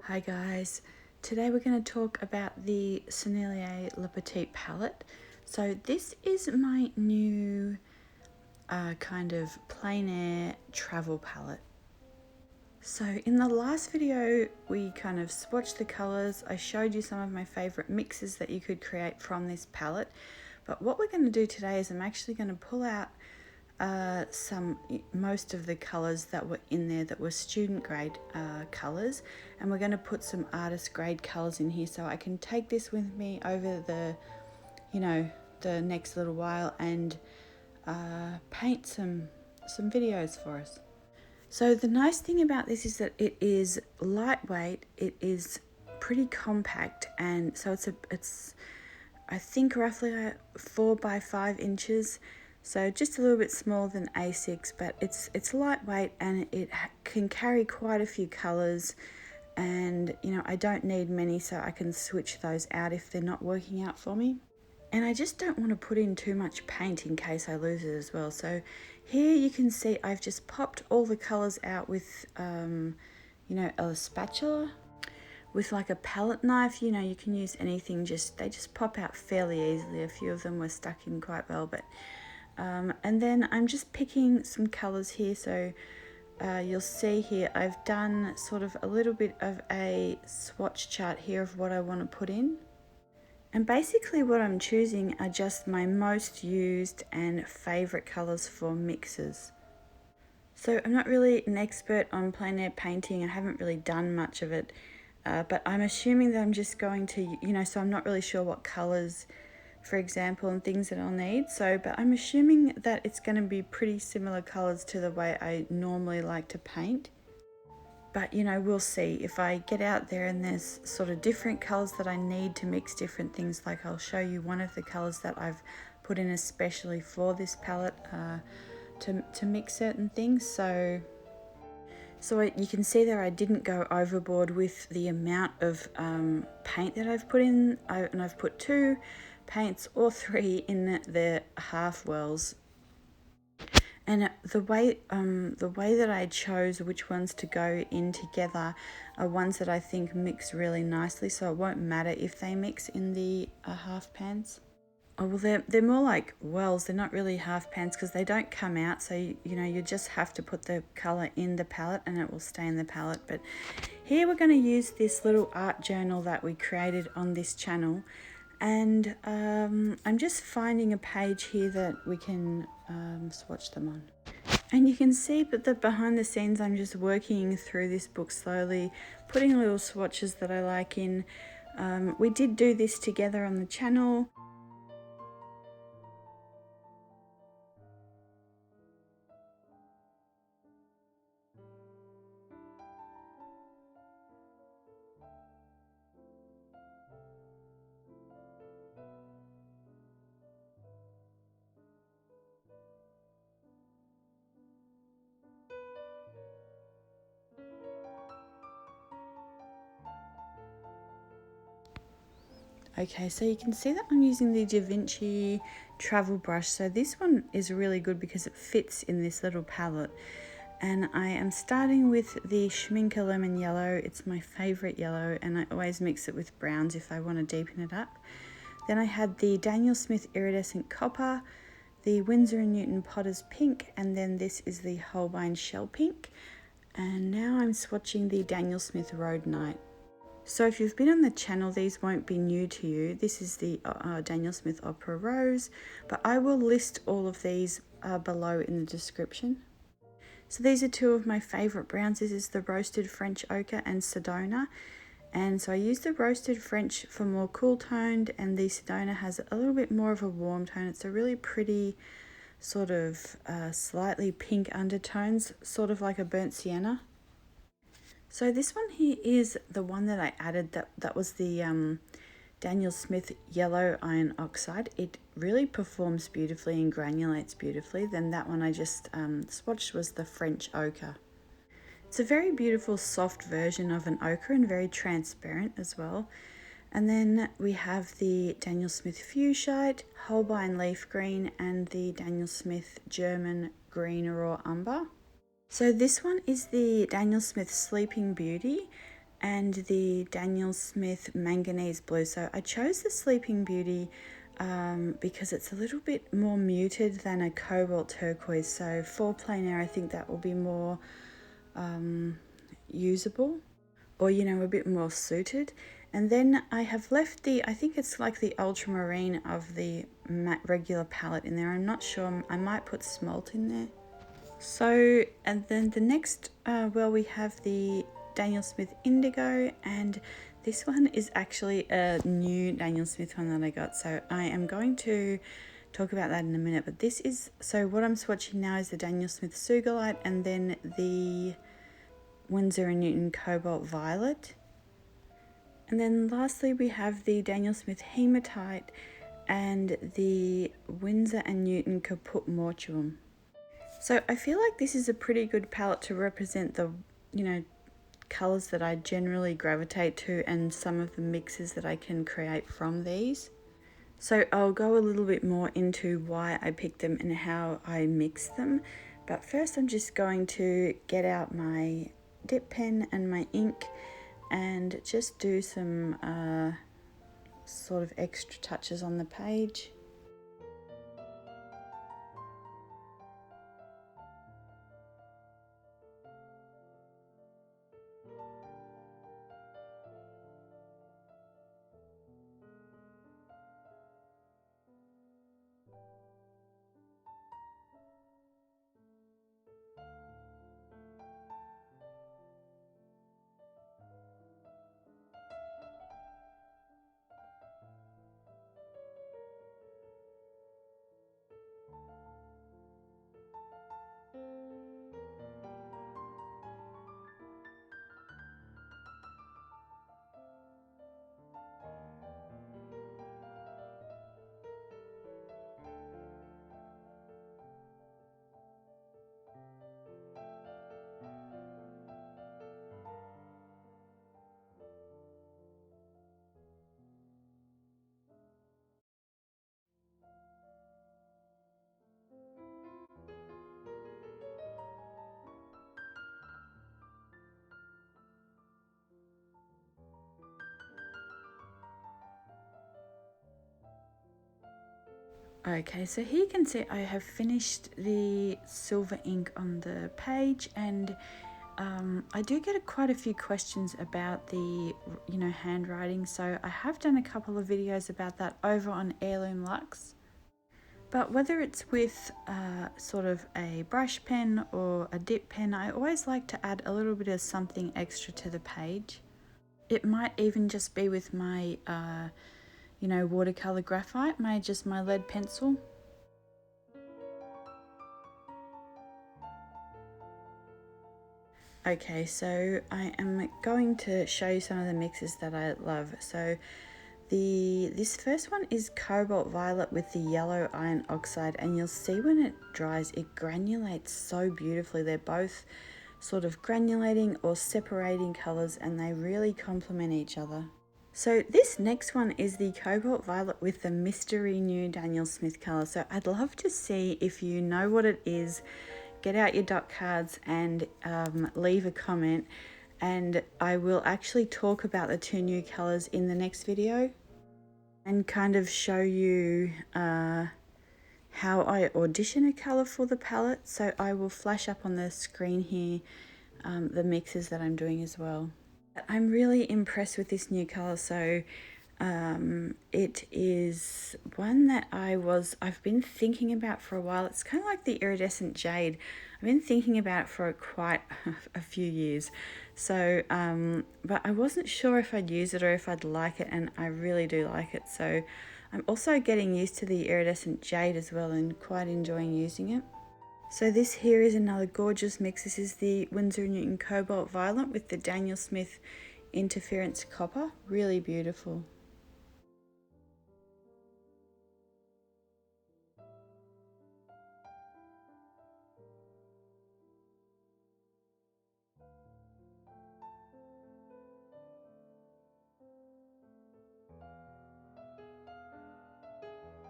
Hi guys, today we're going to talk about the Sennelier Le Petit palette. So this is my new kind of plein air travel palette. So in the last video we kind of swatched the colours. I showed you some of my favourite mixes that you could create from this palette. But what we're going to do today is I'm actually going to pull out most of the colours that were in there that were student grade colours, and we're going to put some artist grade colours in here so I can take this with me over the next little while and paint some videos for us. So the nice thing about this is that it is lightweight, it is pretty compact, and so it's I think roughly 4 by 5 inches. So just a little bit smaller than A6, but it's lightweight and it can carry quite a few colours, and I don't need many, so I can switch those out if they're not working out for me. And I just don't want to put in too much paint in case I lose it as well. So here you can see I've just popped all the colours out with a spatula. With like a palette knife, you can use anything, they just pop out fairly easily. A few of them were stuck in quite well, but and then I'm just picking some colours here. So you'll see here I've done sort of a little bit of a swatch chart here of what I want to put in. And basically what I'm choosing are just my most used and favourite colours for mixes. So I'm not really an expert on plein air painting. I haven't really done much of it. But I'm assuming that I'm just going to, so I'm not really sure what colours, for example, and things that I'll need. But I'm assuming that it's going to be pretty similar colours to the way I normally like to paint. But, we'll see. If I get out there and there's sort of different colours that I need to mix different things, like I'll show you one of the colours that I've put in especially for this palette to mix certain things. So you can see there I didn't go overboard with the amount of paint that I've put in, and I've put 2 paints or 3 in the half wells. And the way that I chose which ones to go in together are ones that I think mix really nicely, so it won't matter if they mix in the half pans. Oh, well, they're more like wells. They're not really half pans because they don't come out. So, you just have to put the colour in the palette and it will stay in the palette. But here we're going to use this little art journal that we created on this channel. And I'm just finding a page here that we can swatch them on. And you can see that the behind the scenes, I'm just working through this book slowly, putting little swatches that I like in. We did do this together on the channel. Okay, so you can see that I'm using the Da Vinci travel brush. So this one is really good because it fits in this little palette. And I am starting with the Schmincke Lemon Yellow. It's my favourite yellow, and I always mix it with browns if I want to deepen it up. Then I had the Daniel Smith Iridescent Copper, the Winsor & Newton Potter's Pink, and then this is the Holbein Shell Pink. And now I'm swatching the Daniel Smith Road Night. So if you've been on the channel, these won't be new to you. This is the Daniel Smith Opera Rose, but I will list all of these below in the description. So these are 2 of my favourite browns. This is the Roasted French Ochre and Sedona. And so I use the Roasted French for more cool toned, and the Sedona has a little bit more of a warm tone. It's a really pretty sort of slightly pink undertones, sort of like a burnt sienna. So this one here is the one that I added, that was the Daniel Smith Yellow Iron Oxide. It really performs beautifully and granulates beautifully. Then that one I just swatched was the French Ochre. It's a very beautiful soft version of an ochre and very transparent as well. And then we have the Daniel Smith Fuchsite, Holbein Leaf Green, and the Daniel Smith German Green Raw Umber. So this one is the Daniel Smith Sleeping Beauty, and the Daniel Smith Manganese Blue. So I chose the Sleeping Beauty because it's a little bit more muted than a cobalt turquoise. So for plein air, I think that will be more usable, or you know, a bit more suited. And then I have left the, I think it's like the ultramarine of the matte regular palette in there. I'm not sure, I might put Smalt in there. So, and then the next, well, we have the Daniel Smith Indigo, and this one is actually a new Daniel Smith one that I got. So I am going to talk about that in a minute, but this is, so what I'm swatching now is the Daniel Smith Sugarlight, and then the Winsor & Newton Cobalt Violet. And then lastly we have the Daniel Smith Hematite and the Winsor & Newton Caput Mortuum. So I feel like this is a pretty good palette to represent the, you know, colours that I generally gravitate to and some of the mixes that I can create from these. So I'll go a little bit more into why I picked them and how I mix them. But first I'm just going to get out my dip pen and my ink and just do some sort of extra touches on the page. Okay, so here you can see I have finished the silver ink on the page, and I do get quite a few questions about the, you know, handwriting. So I have done a couple of videos about that over on Heirloom Luxe. But whether it's with sort of a brush pen or a dip pen, I always like to add a little bit of something extra to the page. It might even just be with my you know, watercolor graphite, my lead pencil. Okay, so I am going to show you some of the mixes that I love. So this first one is Cobalt Violet with the yellow iron oxide, and you'll see when it dries it granulates so beautifully. They're both sort of granulating or separating colors, and they really complement each other. So this next one is the Cobalt Violet with the mystery new Daniel Smith color. So I'd love to see if you know what it is. Get out your dot cards and leave a comment, and I will actually talk about the two new colors in the next video and kind of show you how I audition a color for the palette. So I will flash up on the screen here the mixes that I'm doing as well. I'm really impressed with this new color. So it is one that I've been thinking about for a while. It's kind of like the iridescent jade. I've been thinking about it for quite a few years. So but I wasn't sure if I'd use it or if I'd like it, and I really do like it. So I'm also getting used to the iridescent jade as well and quite enjoying using it. So this here is another gorgeous mix. This is the Winsor & Newton Cobalt Violet with the Daniel Smith Interference Copper. Really beautiful.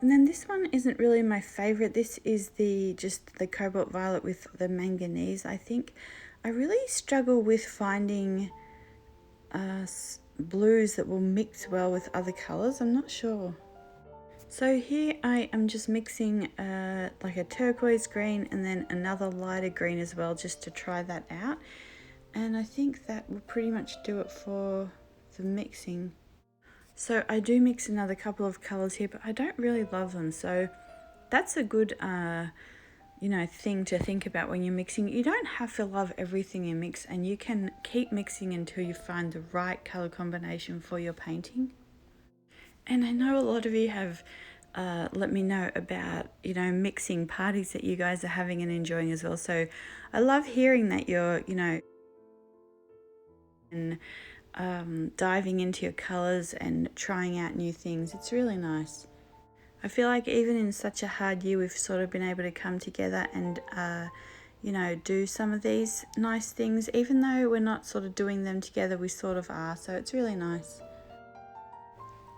And then this one isn't really my favorite. This is just the Cobalt Violet with the manganese, I think. I really struggle with finding blues that will mix well with other colours. I'm not sure. So here I am just mixing like a turquoise green and then another lighter green as well, just to try that out. And I think that will pretty much do it for the mixing. So I do mix another couple of colours here, but I don't really love them. So that's a good you know, thing to think about when you're mixing. You don't have to love everything you mix, and you can keep mixing until you find the right colour combination for your painting. And I know a lot of you have let me know about, you know, mixing parties that you guys are having and enjoying as well. So I love hearing that you're, you know, and diving into your colours and trying out new things. It's really nice. I feel like even in such a hard year, we've sort of been able to come together and, you know, do some of these nice things. Even though we're not sort of doing them together, we sort of are. So it's really nice.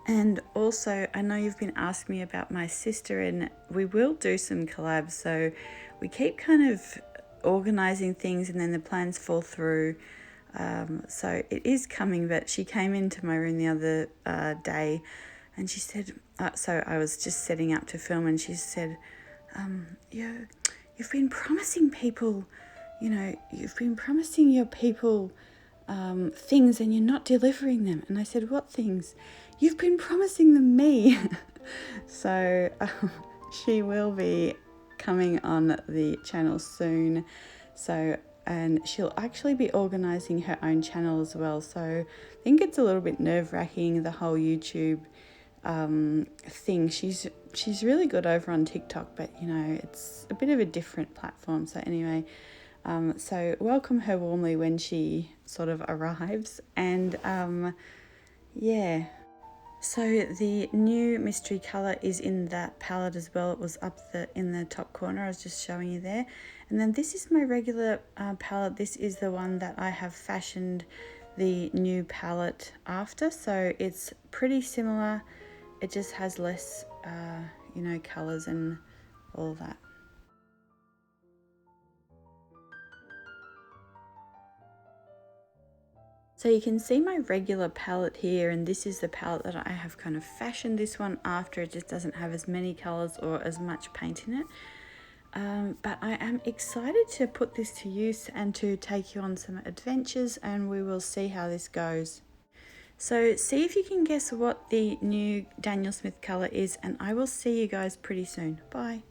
And also, I know you've been asking me about my sister, and we will do some collabs. So we keep kind of organising things and then the plans fall through. So it is coming, but she came into my room the other day and she said, so I was just setting up to film, and she said, you've been promising people, you know, you've been promising your people things and you're not delivering them. And I said, what things? You've been promising them me. So she will be coming on the channel soon. So, and she'll actually be organising her own channel as well. So I think it's a little bit nerve-wracking, the whole YouTube thing. She's really good over on TikTok, but you know, it's a bit of a different platform. So anyway, so welcome her warmly when she sort of arrives. And yeah, so the new mystery colour is in that palette as well. It was up in the top corner, I was just showing you there. And then this is my regular palette. This is the one that I have fashioned the new palette after, so it's pretty similar. It just has less you know, colours and all of that. So you can see my regular palette here, and this is the palette that I have kind of fashioned this one after. It just doesn't have as many colours or as much paint in it. But I am excited to put this to use and to take you on some adventures, and we will see how this goes. So see if you can guess what the new Daniel Smith colour is, and I will see you guys pretty soon. Bye.